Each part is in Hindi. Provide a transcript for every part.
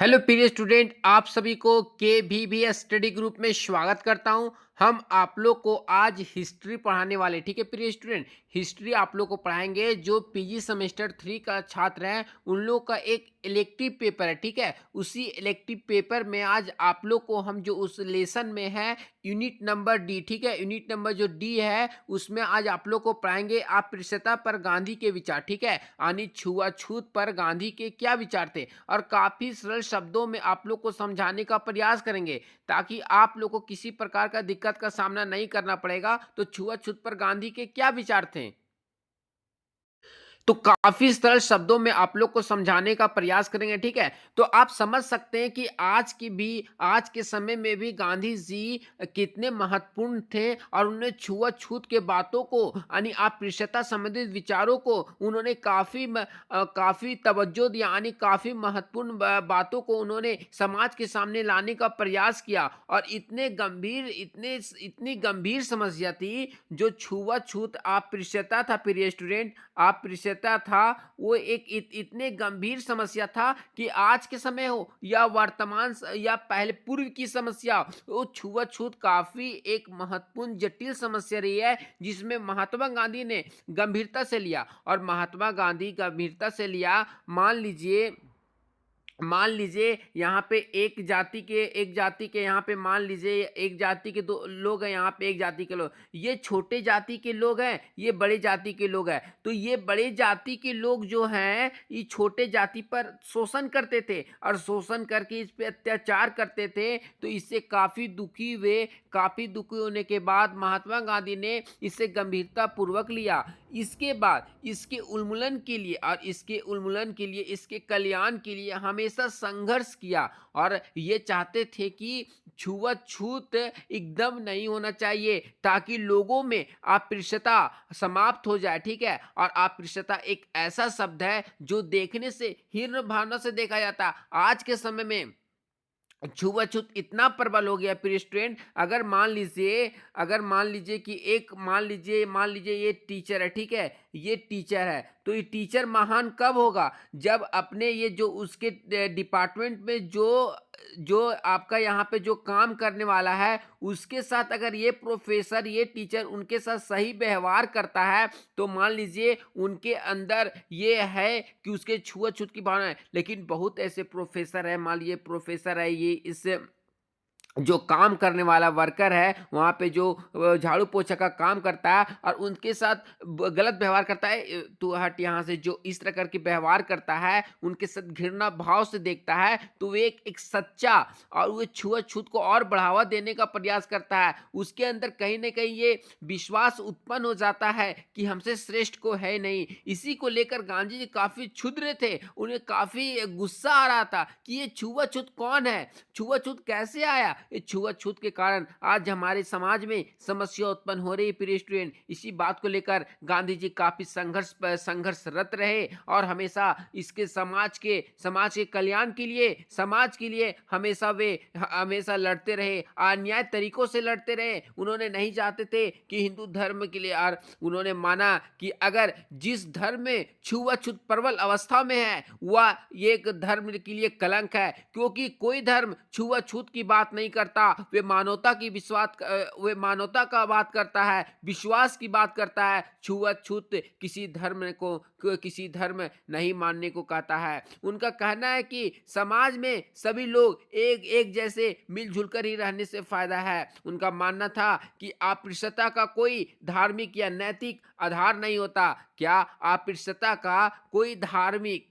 हेलो प्रिय स्टूडेंट, आप सभी को के स्टडी ग्रुप में स्वागत करता हूं। हम आप लोग को आज हिस्ट्री पढ़ाने वाले, ठीक है प्रिय स्टूडेंट। हिस्ट्री आप लोग को पढ़ाएंगे जो पीजी सेमेस्टर 3 का छात्र हैं, उन लोग का एक इलेक्टिव पेपर है, ठीक है। उसी इलेक्टिव पेपर में आज आप लोग को हम जो उस लेसन में है यूनिट नंबर डी, ठीक है, यूनिट नंबर जो डी है उसमें आज आप लोग को पढ़ाएंगे अस्पृश्यता पर गांधी के विचार, ठीक है, यानी छुआछूत पर गांधी के क्या विचार थे। और काफी सरल शब्दों में आप लोग को समझाने का प्रयास करेंगे ताकि आप लोग को किसी प्रकार का दिक्कत का सामना नहीं करना पड़ेगा। तो छुआछूत पर गांधी के क्या विचार थे, तो काफी सरल शब्दों में आप लोग को समझाने का प्रयास करेंगे, ठीक है। तो आप समझ सकते हैं कि आज के समय में भी गांधी जी कितने महत्वपूर्ण थे और उन्होंने छुआछूत के बातों को यानी अस्पृश्यता संबंधित विचारों को उन्होंने काफी तवज्जो दिया, यानी काफी महत्वपूर्ण बातों को उन्होंने समाज के सामने लाने का प्रयास किया। और इतनी गंभीर समस्या थी जो छुआछूत अस्पृश्यता था प्रिय स्टूडेंट, अस्पृश्यता था। वो एक इतने गंभीर समस्या था कि आज के समय हो या या पहले पूर्व की समस्या हो, वो छुआछूत काफी एक महत्वपूर्ण जटिल समस्या रही है जिसमें महात्मा गांधी ने गंभीरता से लिया। और महात्मा गांधी गंभीरता से लिया। मान लीजिए यहाँ पे एक जाति के यहाँ पे मान लीजिए एक जाति के दो लोग हैं, यहाँ पे एक जाति के लोग, ये छोटे जाति के लोग हैं, ये बड़े जाति के लोग हैं। तो ये बड़े जाति के लोग जो हैं ये छोटे जाति पर शोषण करते थे और शोषण करके इस पे अत्याचार करते थे। तो इससे काफी दुखी होने के बाद महात्मा गांधी ने इसे गंभीरता पूर्वक लिया। इसके बाद इसके कल्याण के लिए हमेशा संघर्ष किया और ये चाहते थे कि छुआछूत एकदम नहीं होना चाहिए ताकि लोगों में अस्पृश्यता समाप्त हो जाए, ठीक है। और अस्पृश्यता एक ऐसा शब्द है जो देखने से हीन भावना से देखा जाता। आज के समय में छुआछूत इतना प्रबल हो गया प्रिय स्टूडेंट। अगर मान लीजिए कि मान लीजिए ये टीचर है, ठीक है, ये टीचर है। तो ये टीचर महान कब होगा, जब अपने ये जो उसके डिपार्टमेंट में जो जो आपका यहाँ पे जो काम करने वाला है उसके साथ अगर ये प्रोफेसर ये टीचर उनके साथ सही व्यवहार करता है तो मान लीजिए उनके अंदर ये है कि उसके छुआछूत की भावना है। लेकिन बहुत ऐसे प्रोफेसर है, मान लीजिए प्रोफेसर है, ये इस जो काम करने वाला वर्कर है वहाँ पे जो झाड़ू पोछा का काम करता है और उनके साथ गलत व्यवहार करता है, तू हट यहाँ से, जो इस तरह करके व्यवहार करता है उनके साथ घृणा भाव से देखता है, तो वो एक सच्चा और वो छुआछूत को और बढ़ावा देने का प्रयास करता है। उसके अंदर कहीं ना कहीं ये विश्वास उत्पन्न हो जाता है कि हमसे श्रेष्ठ को है नहीं। इसी को लेकर गांधी जी काफी क्षुद्र थे, उन्हें काफी गुस्सा आ रहा था कि ये छुआछूत कौन है, छुआछूत कैसे आया। इस छुआछूत के कारण आज हमारे समाज में समस्या उत्पन्न हो रही है प्रिय स्टूडेंट। इसी बात को लेकर गांधी जी काफी संघर्षरत रहे और हमेशा इसके समाज के कल्याण के लिए, समाज के लिए हमेशा लड़ते रहे, अन्याय तरीकों से लड़ते रहे। उन्होंने नहीं चाहते थे कि हिंदू धर्म के लिए, और उन्होंने माना कि अगर जिस धर्म में छुआछूत प्रबल अवस्था में है वह एक धर्म के लिए कलंक है, क्योंकि कोई धर्म छुआछूत की बात नहीं करता। वे मानवता का बात करता है, विश्वास की बात करता है। छुआछूत किसी धर्म नहीं मानने को कहता है। उनका कहना है कि समाज में सभी लोग एक एक जैसे मिलजुल कर ही रहने से फायदा है। उनका मानना था कि अस्पृश्यता का कोई धार्मिक या नैतिक आधार नहीं होता। क्या अस्पृश्यता का कोई धार्मिक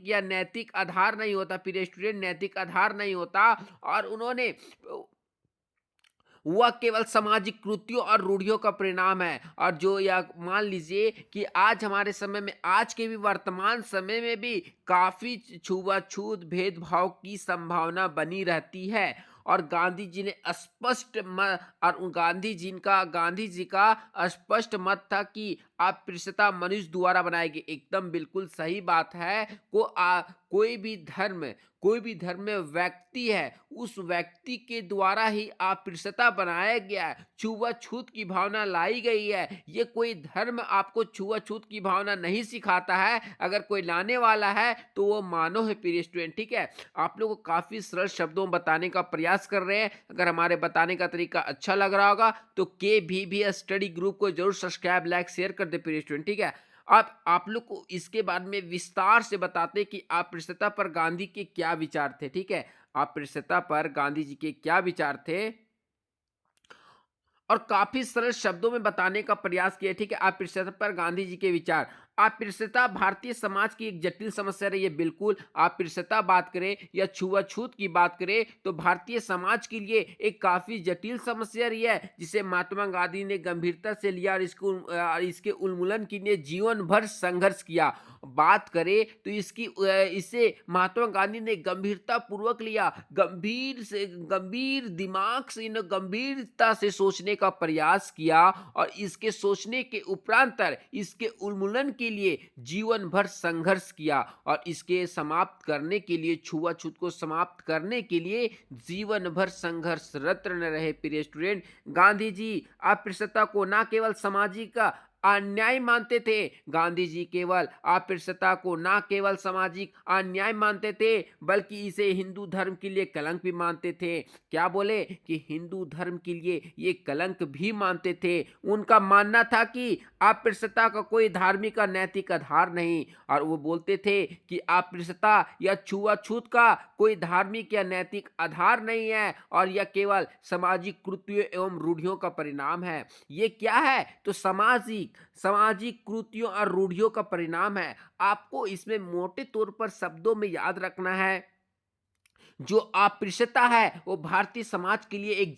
या नैतिक आधार नहीं होता प्रिय स्टूडेंट, नैतिक आधार नहीं होता। और उन्होंने वह केवल सामाजिक कृत्यों और रूढ़ियों का परिणाम है। और जो या मान लीजिए कि आज हमारे समय में, आज के भी वर्तमान समय में भी काफी छुआछूत भेदभाव की संभावना बनी रहती है। और गांधी जी ने स्पष्ट मत और गांधी जी का स्पष्ट मत था कि अस्पृश्यता मनुष्य द्वारा बनाई गई, एकदम बिल्कुल सही बात है। कोई भी धर्म, कोई भी धर्म में व्यक्ति है, उस व्यक्ति के द्वारा ही अस्पृश्यता बनाया गया है, छुआछूत की भावना लाई गई है। ये कोई धर्म आपको छुआछूत की भावना नहीं सिखाता है। अगर कोई लाने वाला है तो वो मानव है प्रिय स्टूडेंट, ठीक है। आप लोगों को काफी सरल शब्दों में बताने का प्रयास कर रहे हैं। अगर हमारे बताने का तरीका अच्छा लग रहा होगा तो के भी स्टडी ग्रुप को जरूर सब्सक्राइब, लाइक, शेयर कर दे प्रिय स्टूडेंट, ठीक है। आप लोग को इसके बाद में विस्तार से बताते कि अस्पृश्यता पर गांधी के क्या विचार थे, ठीक है। अस्पृश्यता पर गांधी जी के क्या विचार थे और काफी सरल शब्दों में बताने का प्रयास किया, ठीक है। अस्पृश्यता पर गांधी जी के विचार। अस्पृश्यता भारतीय समाज की एक जटिल समस्या रही है, बिल्कुल। अस्पृश्यता बात करें या छुआछूत की बात करें तो भारतीय समाज के लिए एक काफी जटिल समस्या रही है, जिसे महात्मा गांधी ने गंभीरता से लिया और इसके उन्मूलन के लिए जीवन भर संघर्ष किया। बात करें तो इसे महात्मा गांधी ने गंभीरता पूर्वक लिया, गंभीर दिमाग से, गंभीरता से सोचने का प्रयास किया और इसके सोचने के उपरांत इसके उन्मूलन के लिए जीवन भर संघर्ष किया और इसके समाप्त करने के लिए, छुआछूत को समाप्त करने के लिए जीवन भर संघर्षरत रहे प्रिय स्टूडेंट। गांधी जी अस्पृश्यता को न केवल सामाजिक अन्याय मानते थे, गांधी जी केवल अस्पृश्यता को न केवल सामाजिक अन्याय मानते थे बल्कि इसे हिंदू धर्म के लिए कलंक भी मानते थे। क्या बोले कि हिंदू धर्म के लिए ये कलंक भी मानते थे। उनका मानना था कि अस्पृश्यता का कोई धार्मिक और नैतिक आधार नहीं, और वो बोलते थे कि अस्पृश्यता या छुआछूत का कोई धार्मिक या नैतिक आधार नहीं है और यह केवल सामाजिक कृत्यों एवं रूढ़ियों का परिणाम है। ये क्या है तो सामाजिक कृतियों और रूढ़ियों का परिणाम है। आपको इसमें मोटे तौर पर शब्दों में याद रखना है, जो अस्पृश्यता है वो भारतीय समाज के लिए एक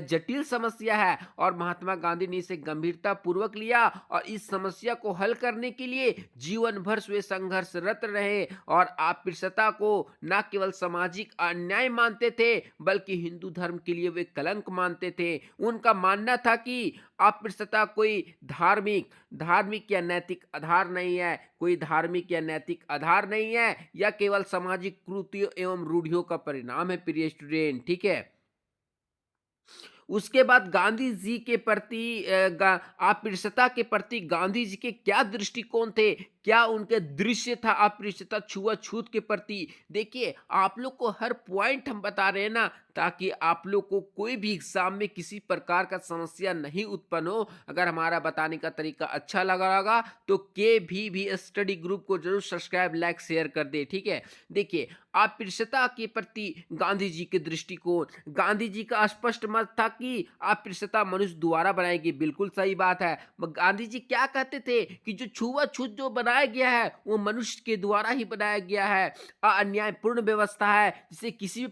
जटिल समस्या है और महात्मा गांधी ने इसे गंभीरता पूर्वक लिया और इस समस्या को हल करने के लिए जीवन भर वे संघर्षरत रहे और अस्पृश्यता को न केवल सामाजिक अन्याय मानते थे बल्कि हिंदू धर्म के लिए वे कलंक मानते थे। उनका मानना था कि अस्पृश्यता कोई धार्मिक या नैतिक आधार नहीं है, कोई धार्मिक या नैतिक आधार नहीं है, या केवल सामाजिक कृतियों एवं रूढ़ियों का परिणाम है प्रिय स्टूडेंट, ठीक है। उसके बाद गांधी जी के प्रति अस्पृश्यता के प्रति गांधी जी के क्या दृष्टिकोण थे, क्या उनके दृश्य था अस्पृश्यता छुआछूत के प्रति। देखिए आप लोग को हर पॉइंट हम बता रहे हैं ना, ताकि आप लोग को कोई भी एग्जाम में किसी प्रकार का समस्या नहीं उत्पन्न हो। अगर हमारा बताने का तरीका अच्छा लगा होगा तो भी स्टडी ग्रुप को जरूर सब्सक्राइब, लाइक, शेयर कर दे, ठीक है। देखिए अस्पृश्यता के प्रति गांधी जी के दृष्टिकोण। गांधी जी का स्पष्ट मत था कि अस्पृश्यता मनुष्य द्वारा बनाई गई, बिल्कुल सही बात है। गांधी जी क्या कहते थे कि जो छुआछूत जो बनाया गया है वो मनुष्य के द्वारा ही बनाया गया है, अन्यायपूर्ण व्यवस्था है जिसे किसी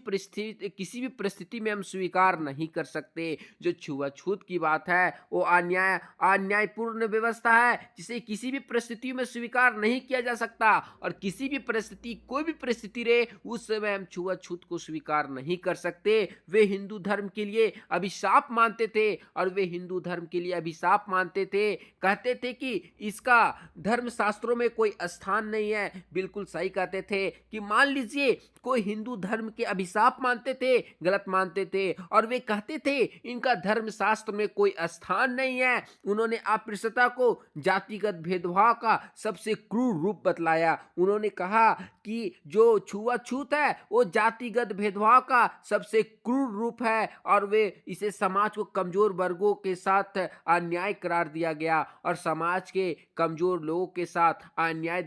भी परिस्थिति में हम स्वीकार नहीं कर सकते। जो छुआछूत की बात है वो अन्यायपूर्ण व्यवस्था है जिसे किसी भी परिस्थिति में स्वीकार नहीं किया जा सकता और किसी भी परिस्थिति, कोई भी परिस्थिति रहे, उस समय हम छुआछूत को स्वीकार नहीं कर सकते। वे हिंदू धर्म के लिए अभिशाप मानते थे और वे हिंदू धर्म के लिए अभिशाप मानते थे, कहते थे कि इसका धर्म शास्त्रों में कोई स्थान नहीं है। बिल्कुल सही कहते थे कि मान लीजिए कोई हिंदू धर्म के अभिशाप मानते थे, गलत मानते थे और वे कहते थे इनका धर्म शास्त्र में कोई स्थान नहीं है। उन्होंने अस्पृश्यता को जातिगत भेदभाव का सबसे क्रूर रूप बतलाया। उन्होंने कहा कि जो छुआछूत है वो जातिगत भेदभाव का सबसे क्रूर रूप है और वे इसे समाज को कमजोर वर्गों के साथ अन्याय करार दिया गया और समाज के कमजोर लोगों के साथ अन्याय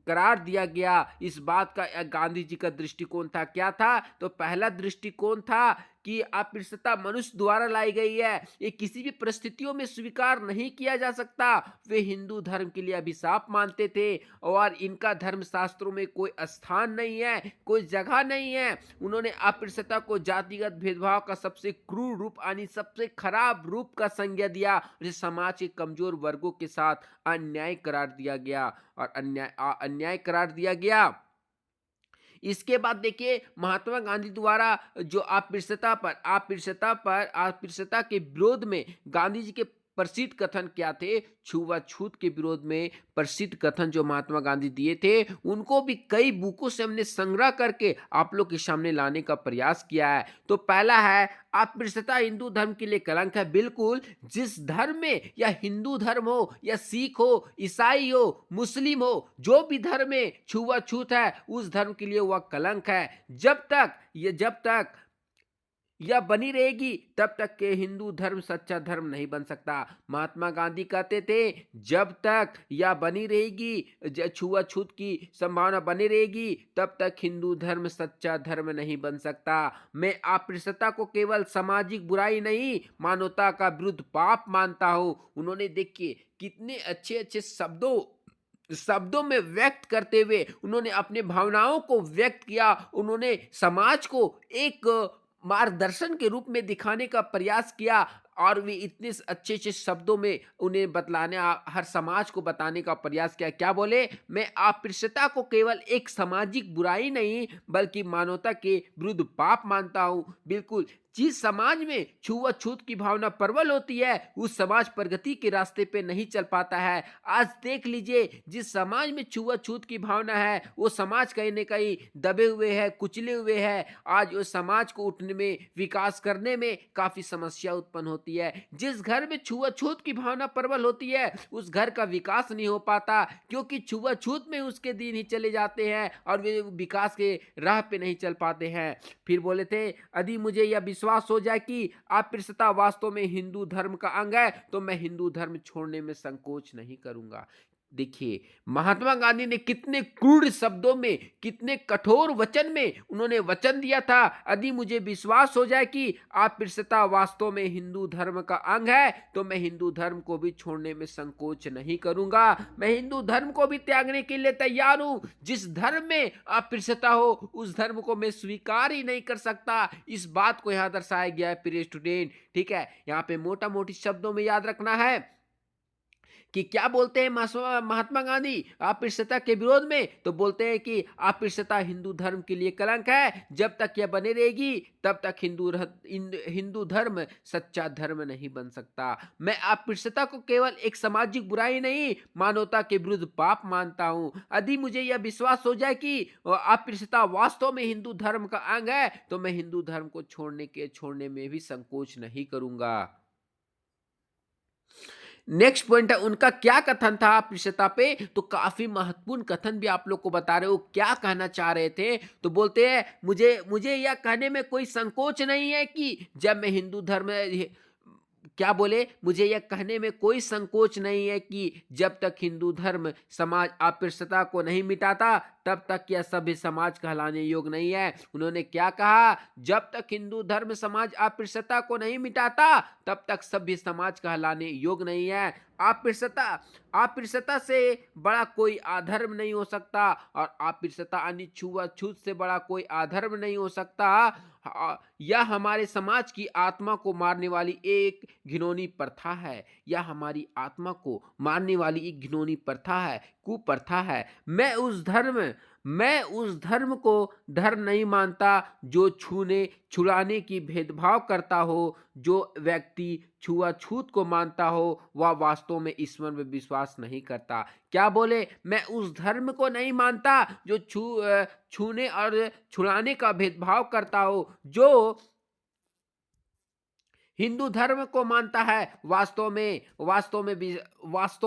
करार दिया गया। इस बात का गांधी जी का दृष्टिकोण था। क्या था तो पहला दृष्टिकोण था कि अस्पृश्यता मनुष्य द्वारा लाई गई है, ये किसी भी परिस्थितियों में स्वीकार नहीं किया जा सकता। वे हिंदू धर्म के लिए अभिशाप मानते थे और इनका धर्म शास्त्रों में कोई स्थान नहीं है, कोई जगह नहीं है। उन्होंने अस्पृश्यता को जातिगत भेदभाव का सबसे क्रूर रूप यानी सबसे खराब रूप का संज्ञा दिया, जिसे समाज के कमजोर वर्गों के साथ अन्याय करार दिया गया और अन्याय करार दिया गया। इसके बाद देखिए महात्मा गांधी द्वारा जो अस्पृश्यता के विरोध में गांधी जी के प्रसिद्ध कथन क्या थे? छुआछूत के विरोध में प्रसिद्ध कथन जो महात्मा गांधी दिए थे, उनको भी कई बुकों से हमने संग्रह करके आप लोग के सामने लाने का प्रयास किया है। तो पहला है, अस्पृश्यता हिंदू धर्म के लिए कलंक है। बिल्कुल, जिस धर्म में, या हिंदू धर्म हो, या सिख हो, ईसाई हो, मुस्लिम हो, जो भी धर्म में छुआछूत है, उस धर्म के लिए वह कलंक है। जब तक यह बनी रहेगी, तब तक के हिंदू धर्म सच्चा धर्म नहीं बन सकता। महात्मा गांधी कहते थे, जब तक यह बनी रहेगी, छुआछूत की संभावना बनी रहेगी, तब तक हिंदू धर्म सच्चा धर्म नहीं बन सकता। मैं अस्पृश्यता को केवल सामाजिक बुराई नहीं, मानवता का विरुद्ध पाप मानता हूं। उन्होंने, देखिए, कितने अच्छे अच्छे शब्दों में व्यक्त करते हुए उन्होंने अपने भावनाओं को व्यक्त किया। उन्होंने समाज को एक मार्गदर्शन के रूप में दिखाने का प्रयास किया, और वे इतने अच्छे अच्छे शब्दों में उन्हें बतलाने, हर समाज को बताने का प्रयास किया। क्या बोले? मैं अस्पृश्यता को केवल एक सामाजिक बुराई नहीं, बल्कि मानवता के विरुद्ध पाप मानता हूं। बिल्कुल, जिस समाज में छुआछूत की भावना प्रबल होती है, उस समाज प्रगति के रास्ते पे नहीं चल पाता है। आज देख लीजिए, जिस समाज में छुआछूत की भावना है, वो समाज कहीं न कहीं दबे हुए है, कुचले हुए है। आज उस समाज को उठने में, विकास करने में काफी समस्या उत्पन्न होती है। जिस घर में छुआछूत की भावना प्रबल होती है, उस घर का विकास नहीं हो पाता, क्योंकि छुआछूत में उसके दिन ही चले जाते हैं और वे विकास के राह पे नहीं चल पाते हैं। फिर बोले थे, यदि मुझे यह विश्वास हो जाए कि अस्पृश्यता वास्तव में हिंदू धर्म का अंग है, तो मैं हिंदू धर्म छोड़ने में संकोच नहीं करूंगा। देखिए, महात्मा गांधी ने कितने क्रूर शब्दों में, कितने कठोर वचन में उन्होंने वचन दिया था, यदि मुझे विश्वास हो जाए कि अस्पृश्यता वास्तव में हिंदू धर्म का अंग है, तो मैं हिंदू धर्म को भी छोड़ने में संकोच नहीं करूंगा। मैं हिंदू धर्म को भी त्यागने के लिए तैयार हूं। जिस धर्म में अस्पृश्यता हो, उस धर्म को मैं स्वीकार ही नहीं कर सकता। इस बात को यहां दर्शाया गया है, प्रिय स्टूडेंट। ठीक है, यहाँ पे मोटा मोटी शब्दों में याद रखना है कि क्या बोलते हैं महात्मा गांधी अस्पृश्यता के विरोध में? तो बोलते हैं कि अस्पृश्यता हिंदू धर्म के लिए कलंक है। जब तक यह बने रहेगी, तब तक हिंदू धर्म सच्चा धर्म नहीं बन सकता। मैं अस्पृश्यता को केवल एक सामाजिक बुराई नहीं, मानवता के विरुद्ध पाप मानता हूं। यदि मुझे यह विश्वास हो जाए कि अस्पृश्यता वास्तव में हिंदू धर्म का अंग है, तो मैं हिंदू धर्म को छोड़ने में भी संकोच नहीं करूंगा। नेक्स्ट पॉइंट है, उनका क्या कथन था अस्पृश्यता पे? तो काफी महत्वपूर्ण कथन भी आप लोग को बता रहे हो। क्या कहना चाह रहे थे? तो बोलते हैं, मुझे मुझे यह कहने में कोई संकोच नहीं है कि जब मैं हिंदू धर्म, क्या बोले, मुझे यह कहने में कोई संकोच नहीं है कि जब तक हिंदू धर्म समाज अस्पृश्यता को नहीं मिटाता, तब तक यह सभ्य समाज कहलाने योग्य नहीं है। उन्होंने क्या कहा? जब तक हिंदू धर्म समाज अस्पृश्यता को नहीं मिटाता, तब तक सभ्य समाज कहलाने योग्य नहीं है। अस्पृश्यता अस्पृश्यता से बड़ा कोई अधर्म नहीं हो सकता, और अस्पृश्यता यानी छुआछूत से बड़ा कोई अधर्म नहीं हो सकता। यह हमारे समाज की आत्मा को मारने वाली एक घिनौनी प्रथा है। यह हमारी आत्मा को मारने वाली एक घिनौनी प्रथा है, कुप्रथा है। मैं उस धर्म को धर्म नहीं मानता जो छुड़ाने की भेदभाव करता हो। जो व्यक्ति छुआछूत को मानता हो, वह वास्तव में ईश्वर में विश्वास नहीं करता। क्या बोले? मैं उस धर्म को नहीं मानता जो छूने और छुड़ाने का भेदभाव करता हो। जो हिंदू धर्म को मानता है, वास्तव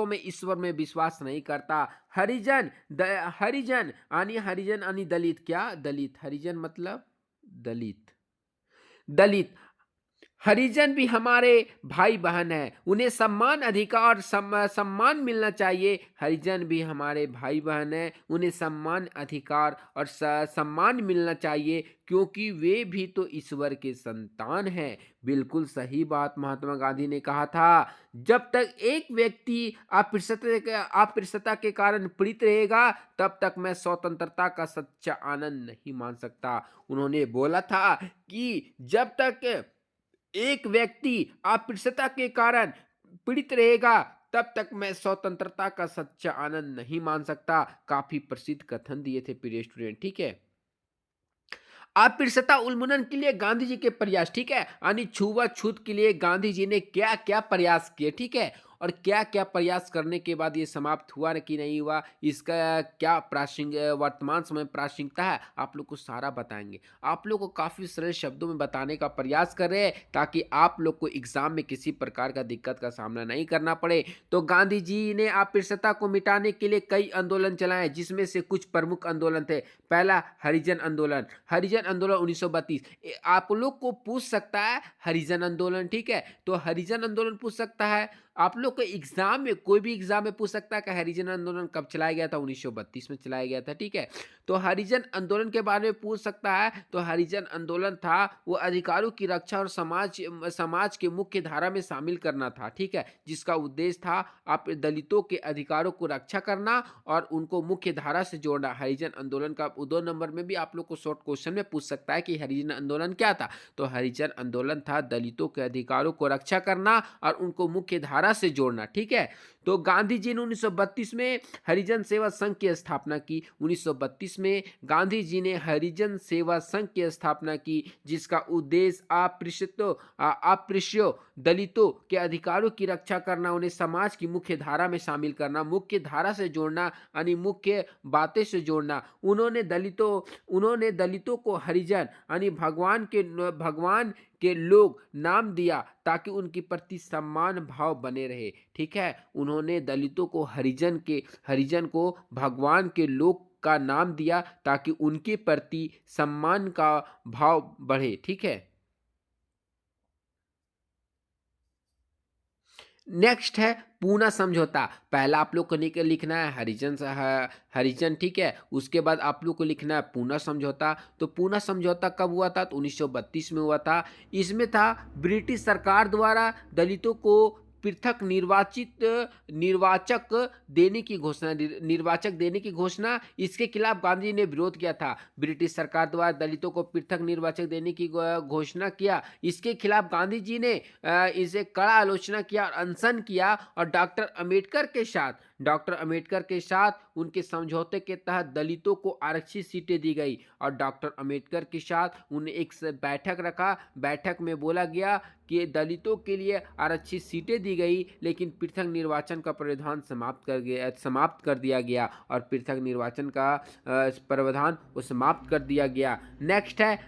में ईश्वर में विश्वास नहीं करता। हरिजन यानी दलित। क्या दलित? हरिजन मतलब दलित। दलित हरिजन भी हमारे भाई बहन हैं, उन्हें सम्मान, अधिकार और सम्मान मिलना चाहिए। हरिजन भी हमारे भाई बहन हैं, उन्हें सम्मान, अधिकार और सम्मान मिलना चाहिए, क्योंकि वे भी तो ईश्वर के संतान हैं। बिल्कुल सही बात महात्मा गांधी ने कहा था। जब तक एक व्यक्ति अस्पृश्यता के कारण पीड़ित रहेगा, तब तक मैं स्वतंत्रता का सच्चा आनंद नहीं मान सकता। उन्होंने बोला था कि जब तक एक व्यक्ति अस्पृश्यता के कारण पीड़ित रहेगा, तब तक मैं स्वतंत्रता का सच्चा आनंद नहीं मान सकता। काफी प्रसिद्ध कथन दिए थे प्रिय स्टूडेंट। ठीक है, अस्पृश्यता उन्मूलन के लिए गांधी जी के प्रयास, ठीक है, यानी छुआछूत के लिए गांधी जी ने क्या क्या प्रयास किए, ठीक है, और क्या क्या प्रयास करने के बाद ये समाप्त हुआ कि नहीं हुआ, इसका क्या प्रासंगिक वर्तमान समय में प्रासंगिकता है, आप लोग को सारा बताएंगे। आप लोग को काफ़ी सरल शब्दों में बताने का प्रयास कर रहे हैं ताकि आप लोग को एग्जाम में किसी प्रकार का दिक्कत का सामना नहीं करना पड़े। तो गांधी जी ने अस्पृश्यता को मिटाने के लिए कई आंदोलन चलाए, जिसमें से कुछ प्रमुख आंदोलन थे। पहला, हरिजन आंदोलन। हरिजन आंदोलन 1932। आप लोग को पूछ सकता है हरिजन आंदोलन, ठीक है, तो हरिजन आंदोलन पूछ सकता है आप लोग को एग्जाम में, कोई भी एग्जाम में पूछ सकता है कि हरिजन आंदोलन कब चलाया गया था, 1932 में चलाया गया था, ठीक है। तो हरिजन आंदोलन के बारे में पूछ सकता है, तो हरिजन आंदोलन था वो अधिकारों की रक्षा और समाज के मुख्य धारा में शामिल करना था, ठीक है, जिसका उद्देश्य था आप दलितों के अधिकारों को रक्षा करना और उनको मुख्य धारा से जोड़ना। हरिजन आंदोलन का 2 नंबर में भी आप लोग को शॉर्ट क्वेश्चन में पूछ सकता है कि हरिजन आंदोलन क्या था। तो हरिजन आंदोलन था दलितों के अधिकारों को रक्षा करना और उनको मुख्य धारा से जोड़ना, ठीक है। तो गांधी जी ने 1932 में हरिजन सेवा संघ की स्थापना की। 1932 में गांधी जी ने हरिजन सेवा संघ की स्थापना की, जिसका उद्देश्य अस्पृश्यों दलितों के अधिकारों की रक्षा करना, उन्हें समाज की मुख्य धारा में शामिल करना, मुख्य धारा से जोड़ना यानी मुख्य बातें से जोड़ना। उन्होंने दलितों को हरिजन यानी भगवान के लोग नाम दिया ताकि उनके प्रति सम्मान भाव बने रहे, ठीक है। उन्होंने दलितों को हरिजन को भगवान के लोग का नाम दिया ताकि उनके प्रति सम्मान का भाव बढ़े, ठीक है। नेक्स्ट है पूना समझौता। पहला आप लोग को लिखना है हरिजन, ठीक है, उसके बाद आप लोग को लिखना है पूना समझौता। तो पूना समझौता कब हुआ था, तो 1932 में हुआ था। इसमें था ब्रिटिश सरकार द्वारा दलितों को पृथक निर्वाचक देने की घोषणा, इसके खिलाफ गांधी जी ने विरोध किया था। ब्रिटिश सरकार द्वारा दलितों को पृथक निर्वाचक देने की घोषणा किया, इसके खिलाफ गांधी जी ने इसे कड़ा आलोचना किया और अनशन किया, और डॉक्टर अंबेडकर के साथ उनके समझौते के तहत दलितों को आरक्षित सीटें दी गई, और डॉक्टर अंबेडकर के साथ उन्हें एक बैठक रखा। बैठक में बोला गया कि दलितों के लिए आरक्षित सीटें दी गई, लेकिन पृथक निर्वाचन का प्रावधान समाप्त कर दिया गया, और पृथक निर्वाचन का प्रावधान वो समाप्त कर दिया गया। नेक्स्ट है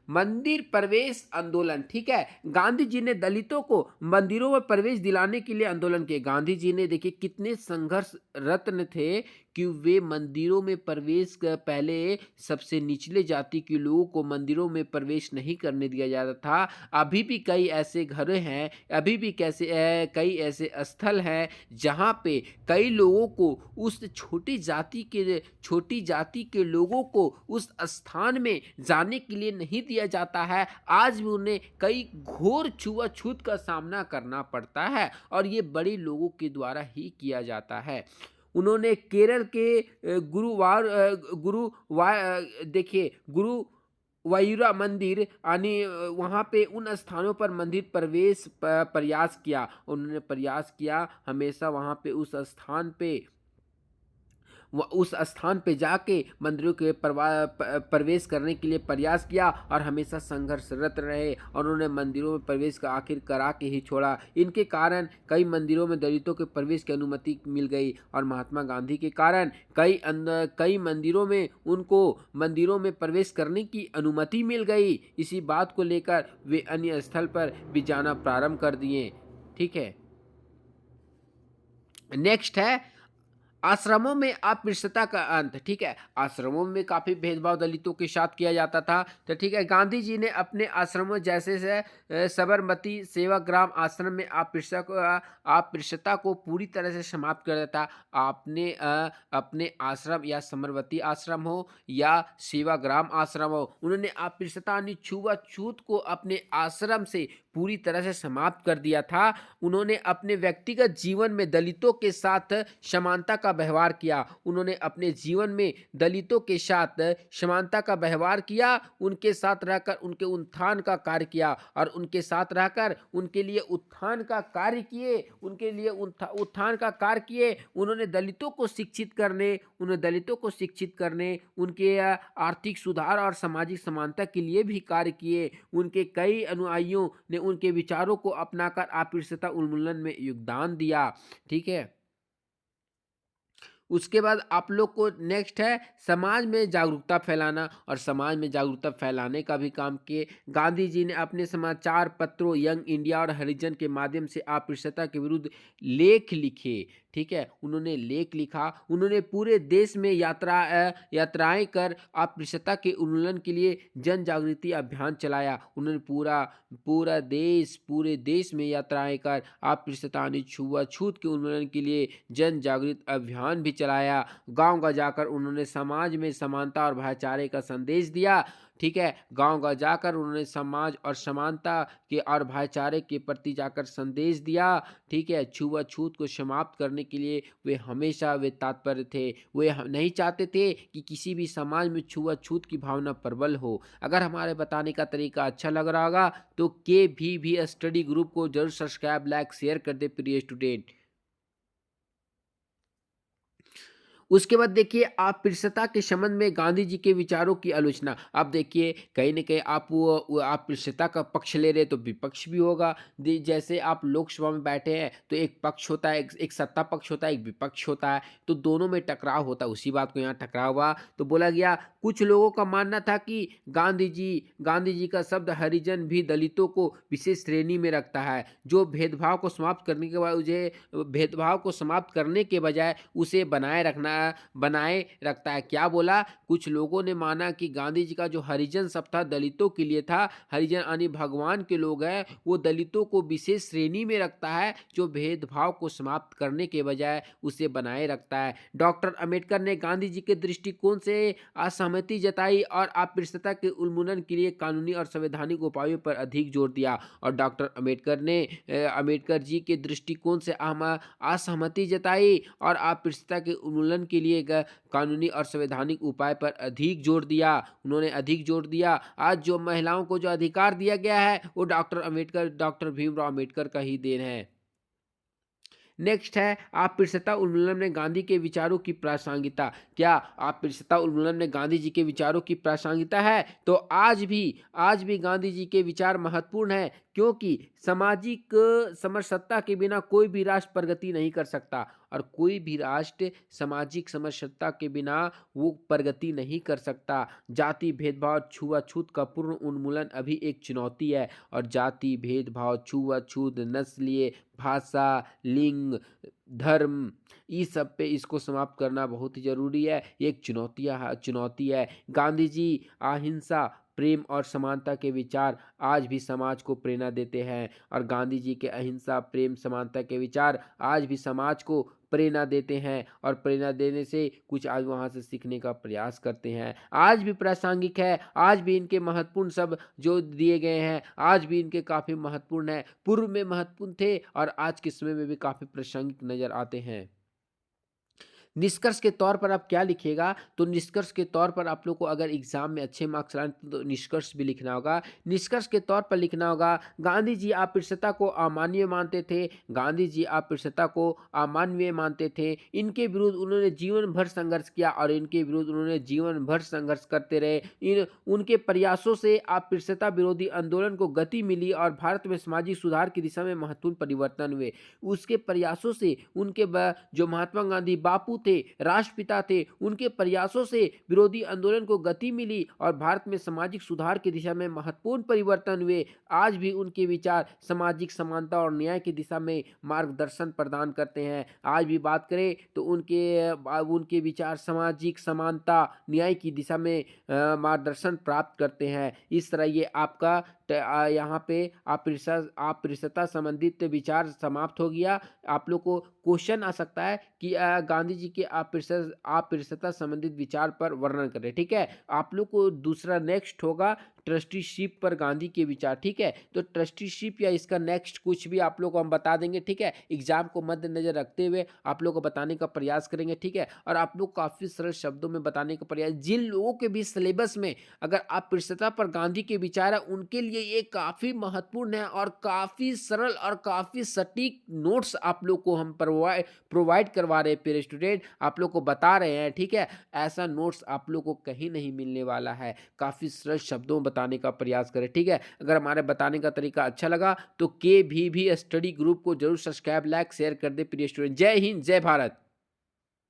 मंदिर प्रवेश आंदोलन, ठीक है। गांधी जी ने दलितों को मंदिरों में प्रवेश दिलाने के लिए आंदोलन किए। गांधी जी ने देखिए कितने संघर्ष रत्न थे कि वे मंदिरों में प्रवेश पहले सबसे निचले जाति के लोगों को मंदिरों में प्रवेश नहीं करने दिया जाता था। अभी भी कई ऐसे घर हैं, अभी भी कई ऐसे स्थल हैं जहाँ पे कई लोगों को उस छोटी जाति के लोगों को उस स्थान में जाने के लिए नहीं दिया जाता है। आज भी उन्हें कई घोर छुआछूत का सामना करना पड़ता है, और ये बड़े लोगों के द्वारा ही किया जाता है। उन्होंने केरल के गुरु वायुरा मंदिर यानी वहाँ पे उन स्थानों पर मंदिर प्रयास किया। उन्होंने प्रयास किया हमेशा वहाँ पे उस स्थान पे जाके मंदिरों के प्रवेश करने के लिए प्रयास किया, और हमेशा संघर्षरत रहे, और उन्होंने मंदिरों में प्रवेश का आखिर करा के ही छोड़ा। इनके कारण कई मंदिरों में दलितों के प्रवेश की अनुमति मिल गई, और महात्मा गांधी के कारण कई मंदिरों में प्रवेश करने की अनुमति मिल गई। इसी बात को लेकर वे अन्य स्थल पर भी जाना प्रारंभ कर दिए, ठीक है। नेक्स्ट है आश्रमों में अस्पृश्यता का अंत, ठीक है। आश्रमों में काफी भेदभाव दलितों के साथ किया जाता था, तो ठीक है। गांधी जी ने अपने आश्रमों जैसे साबरमती सेवाग्राम आश्रम में अस्पृश्यता को पूरी तरह से समाप्त कर देता। आपने अपने आश्रम या साबरमती आश्रम हो या सेवाग्राम आश्रम हो, उन्होंने अस्पृश्यता यानी छुआछूत को अपने आश्रम से पूरी तरह से समाप्त कर दिया था। उन्होंने अपने व्यक्तिगत जीवन में दलितों के साथ समानता का व्यवहार किया। उन्होंने अपने जीवन में दलितों के साथ समानता का व्यवहार किया, उनके साथ रहकर उनके उत्थान का कार्य किया और उनके साथ रहकर उनके लिए उत्थान का कार्य किए, उनके लिए उत्थान का कार्य किए। उन्होंने दलितों को शिक्षित करने, उनके आर्थिक सुधार और सामाजिक समानता के लिए भी कार्य किए। उनके कई अनुयायियों ने उनके विचारों को अपनाकर अस्पृश्यता उन्मूलन में योगदान दिया। ठीक है। उसके बाद आप लोग को नेक्स्ट है समाज में जागरूकता फैलाना, और समाज में जागरूकता फैलाने का भी काम किए। गांधी जी ने अपने समाचार पत्रों यंग इंडिया और हरिजन के माध्यम से अस्पृश्यता के विरुद्ध लेख लिखे। ठीक है, उन्होंने लेख लिखा। उन्होंने पूरे देश में यात्राएं कर अस्पृश्यता के उन्मूलन के लिए जन जागृति अभियान चलाया। उन्होंने पूरे देश में यात्राएं कर अस्पृश्यता यानी छुआछूत के उन्मूलन के लिए जन जागृति अभियान भी चलाया। गांव-गांव जाकर उन्होंने समाज में समानता और भाईचारे का संदेश दिया। ठीक है, गांव-गांव जाकर उन्होंने समाज और समानता के और भाईचारे के प्रति जाकर संदेश दिया। ठीक है, छुआछूत को समाप्त करने के लिए वे तत्पर थे। वे नहीं चाहते थे कि किसी भी समाज में छुआछूत की भावना प्रबल हो। अगर हमारे बताने का तरीका अच्छा लग रहा होगा तो के भी स्टडी ग्रुप को जरूर सब्सक्राइब, लाइक, शेयर कर दे प्रिय स्टूडेंट। उसके बाद देखिए अस्पृश्यता के संबंध में गांधी जी के विचारों की आलोचना। अब देखिए कहीं न कहीं आप वो अस्पृश्यता का पक्ष ले रहे तो विपक्ष भी होगा। जैसे आप लोकसभा में बैठे हैं तो एक पक्ष होता है, एक सत्ता पक्ष होता है, एक विपक्ष होता है, तो दोनों में टकराव होता है। उसी बात को यहाँ टकराव हुआ तो बोला गया कुछ लोगों का मानना था कि गांधी जी का शब्द हरिजन भी दलितों को विशेष श्रेणी में रखता है, जो भेदभाव को समाप्त करने के बजाय उसे बनाए रखता है। क्या बोला? कुछ लोगों ने माना कि गांधी जी का जो हरिजन शब्द था दलितों के लिए था। हरिजन यानी भगवान के लोग हैं, वो दलितों को विशेष श्रेणी में रखता है, जो भेदभाव को समाप्त करने के बजाय उसे बनाए रखता है। डॉक्टर अंबेडकर ने गांधी जी के दृष्टिकोण से असहमति जताई और अस्पृश्यता के उन्मूलन के लिए कानूनी और संवैधानिक उपायों पर अधिक जोर दिया। और डॉक्टर अंबेडकर जी के दृष्टिकोण से असहमति जताई और अस्पृश्यता के उन्मूलन के लिए कानूनी और संवैधानिक उपाय पर अधिक जोर दिया। उन्होंने अधिक जोर दिया। आज जो महिलाओं को जो अधिकार दिया गया है वो डॉक्टर भीमराव अंबेडकर का ही देन है। नेक्स्ट है अस्पृश्यता उन्मूलन में गांधी के विचारों की प्रासंगिकता। क्या अस्पृश्यता उन्मूलन में गांधी जी के विचारों की प्रासंगिकता है? तो आज भी गांधी जी के विचार महत्वपूर्ण है, क्योंकि सामाजिक समरसत्ता के बिना कोई भी राष्ट्र प्रगति नहीं कर सकता, और कोई भी राष्ट्र सामाजिक समरसत्ता के बिना वो प्रगति नहीं कर सकता। जाति भेदभाव छुआछूत का पूर्ण उन्मूलन अभी एक चुनौती है, और जाति भेदभाव छुआछूत नस्लीय भाषा लिंग धर्म इस सब पे इसको समाप्त करना बहुत ही जरूरी है। ये एक चुनौती है। गांधी जी अहिंसा प्रेम और समानता के विचार आज भी समाज को प्रेरणा देते हैं, और गांधी जी के अहिंसा प्रेम समानता के विचार आज भी समाज को प्रेरणा देते हैं, और प्रेरणा देने से कुछ आज वहाँ से सीखने का प्रयास करते हैं। आज भी प्रासंगिक है, आज भी इनके महत्वपूर्ण सब जो दिए गए हैं आज भी इनके काफ़ी महत्वपूर्ण है। पूर्व में महत्वपूर्ण थे और आज के समय में भी काफ़ी प्रासंगिक नज़र आते हैं। निष्कर्ष के तौर पर आप क्या लिखिएगा? तो निष्कर्ष के तौर पर आप लोग को अगर एग्जाम में अच्छे मार्क्स लाने तो निष्कर्ष भी लिखना होगा। निष्कर्ष के तौर पर लिखना होगा गांधी जी अस्पृश्यता को अमानवीय मानते थे। गांधी जी अस्पृश्यता को अमानवीय मानते थे। इनके विरुद्ध उन्होंने जीवन भर संघर्ष किया और इनके विरुद्ध उन्होंने जीवन भर संघर्ष करते रहे। उनके प्रयासों से अस्पृश्यता विरोधी आंदोलन को गति मिली और भारत में सामाजिक सुधार की दिशा में महत्वपूर्ण परिवर्तन हुए। उसके प्रयासों से जो महात्मा गांधी बापू थे, राष्ट्रपिता थे, उनके प्रयासों से विरोधी आंदोलन को गति मिली और भारत में सामाजिक सुधार की दिशा में महत्वपूर्ण परिवर्तन हुए। आज भी उनके विचार सामाजिक समानता और न्याय की दिशा में मार्गदर्शन प्रदान करते हैं। आज भी बात करें तो उनके विचार सामाजिक समानता न्याय की दिशा में मार्गदर्शन प्राप्त करते हैं। इस तरह ये आपका यहाँ पे अस्पृश्यता संबंधित विचार समाप्त हो गया। आप लोग को क्वेश्चन आ सकता है कि गांधी जी के अस्पृश्यता संबंधित विचार पर वर्णन करें। ठीक है, आप लोग को दूसरा नेक्स्ट होगा ट्रस्टीशिप पर गांधी के विचार, ठीक है। तो ट्रस्टीशिप या इसका नेक्स्ट कुछ भी आप लोग को हम बता देंगे, ठीक है। एग्जाम को मद्देनजर रखते हुए आप लोग को बताने का प्रयास करेंगे, ठीक है। और आप लोग काफी सरल शब्दों में बताने का प्रयास, जिन लोगों के भी सिलेबस में अगर अपृष्टता पर गांधी के विचार है, उनके लिए ये काफी महत्वपूर्ण है और काफी सरल और काफी सटीक नोट्स आप लोग को हम प्रोवाइड करवा रहे हैं। प्रिय स्टूडेंट, आप लोग को बता रहे हैं, ठीक है। ऐसा नोट्स आप लोग को कहीं नहीं मिलने वाला है। काफी सरल शब्दों में बताने का प्रयास करें, ठीक है। अगर हमारे बताने का तरीका अच्छा लगा तो के भी स्टडी ग्रुप को जरूर सब्सक्राइब, लाइक, शेयर कर दे। प्रिय स्टूडेंट, जय हिंद, जय भारत।